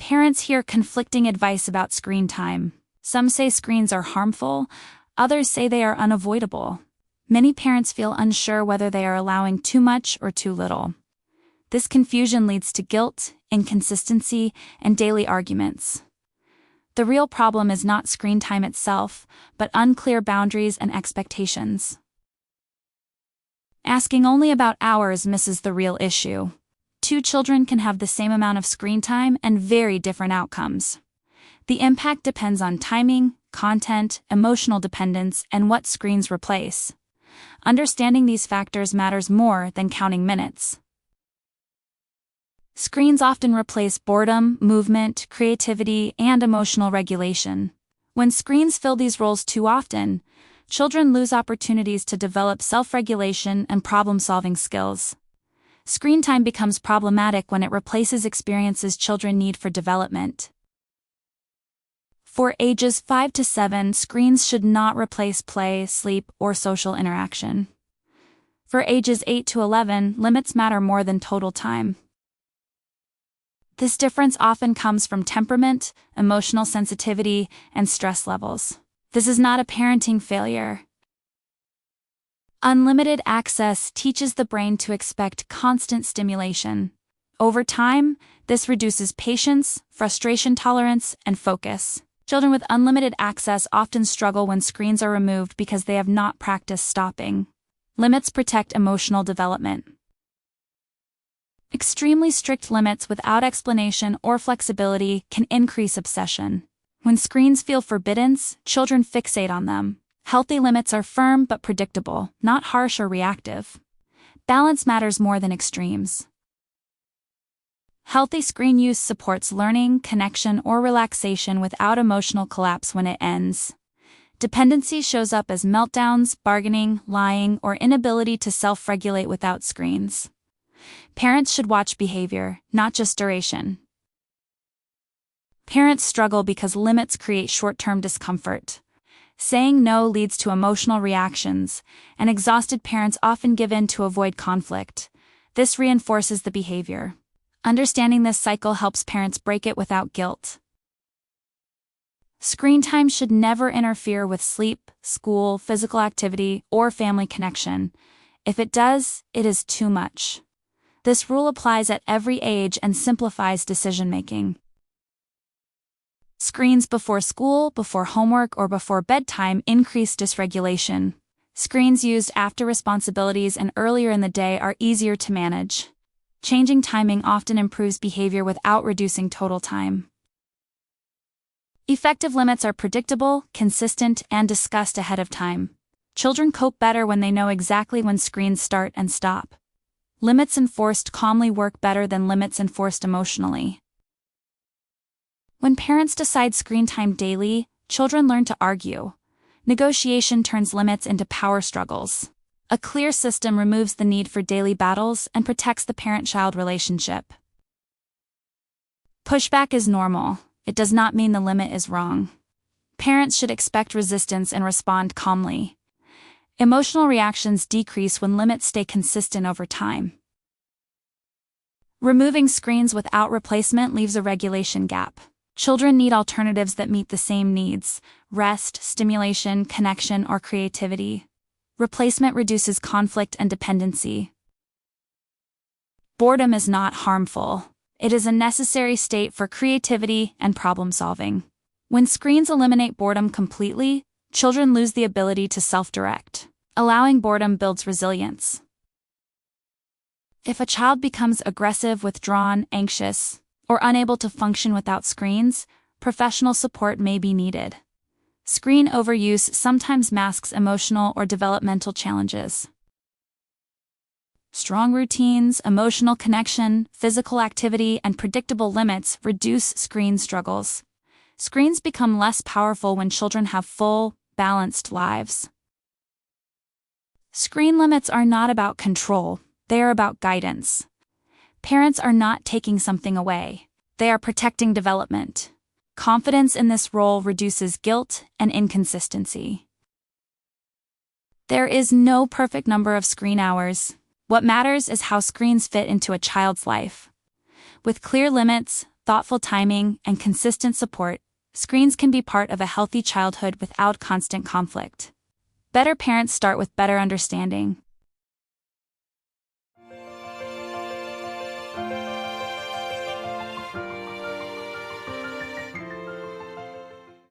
Parents hear conflicting advice about screen time. Some say screens are harmful, others say they are unavoidable. Many parents feel unsure whether they are allowing too much or too little. This confusion leads to guilt, inconsistency, and daily arguments. The real problem is not screen time itself, but unclear boundaries and expectations. Asking only about hours misses the real issue. Two children can have the same amount of screen time and very different outcomes. The impact depends on timing, content, emotional dependence, and what screens replace. Understanding these factors matters more than counting minutes. Screens often replace boredom, movement, creativity, and emotional regulation. When screens fill these roles too often, children lose opportunities to develop self-regulation and problem-solving skills. Screen time becomes problematic when it replaces experiences children need for development. For ages 5 to 7, screens should not replace play, sleep, or social interaction. For ages 8 to 11, limits matter more than total time. This difference often comes from temperament, emotional sensitivity, and stress levels. This is not a parenting failure. Unlimited access teaches the brain to expect constant stimulation. Over time, this reduces patience, frustration tolerance, and focus. Children with unlimited access often struggle when screens are removed because they have not practiced stopping. Limits protect emotional development. Extremely strict limits without explanation or flexibility can increase obsession. When screens feel forbidden, children fixate on them. Healthy limits are firm but predictable, not harsh or reactive. Balance matters more than extremes. Healthy screen use supports learning, connection, or relaxation without emotional collapse when it ends. Dependency shows up as meltdowns, bargaining, lying, or inability to self-regulate without screens. Parents should watch behavior, not just duration. Parents struggle because limits create short-term discomfort. Saying no leads to emotional reactions, and exhausted parents often give in to avoid conflict. This reinforces the behavior. Understanding this cycle helps parents break it without guilt. Screen time should never interfere with sleep, school, physical activity, or family connection. If it does, it is too much. This rule applies at every age and simplifies decision-making. Screens before school, before homework, or before bedtime increase dysregulation. Screens used after responsibilities and earlier in the day are easier to manage. Changing timing often improves behavior without reducing total time. Effective limits are predictable, consistent, and discussed ahead of time. Children cope better when they know exactly when screens start and stop. Limits enforced calmly work better than limits enforced emotionally. When parents decide screen time daily, children learn to argue. Negotiation turns limits into power struggles. A clear system removes the need for daily battles and protects the parent-child relationship. Pushback is normal. It does not mean the limit is wrong. Parents should expect resistance and respond calmly. Emotional reactions decrease when limits stay consistent over time. Removing screens without replacement leaves a regulation gap. Children need alternatives that meet the same needs: rest, stimulation, connection, or creativity. Replacement reduces conflict and dependency. Boredom is not harmful. It is a necessary state for creativity and problem-solving. When screens eliminate boredom completely, children lose the ability to self-direct. Allowing boredom builds resilience. If a child becomes aggressive, withdrawn, anxious, or unable to function without screens, professional support may be needed. Screen overuse sometimes masks emotional or developmental challenges. Strong routines, emotional connection, physical activity, and predictable limits reduce screen struggles. Screens become less powerful when children have full, balanced lives. Screen limits are not about control, they are about guidance. Parents are not taking something away, they are protecting development. Confidence in this role reduces guilt and inconsistency. There is no perfect number of screen hours. What matters is how screens fit into a child's life. With clear limits, thoughtful timing, and consistent support, screens can be part of a healthy childhood without constant conflict. Better parents start with better understanding.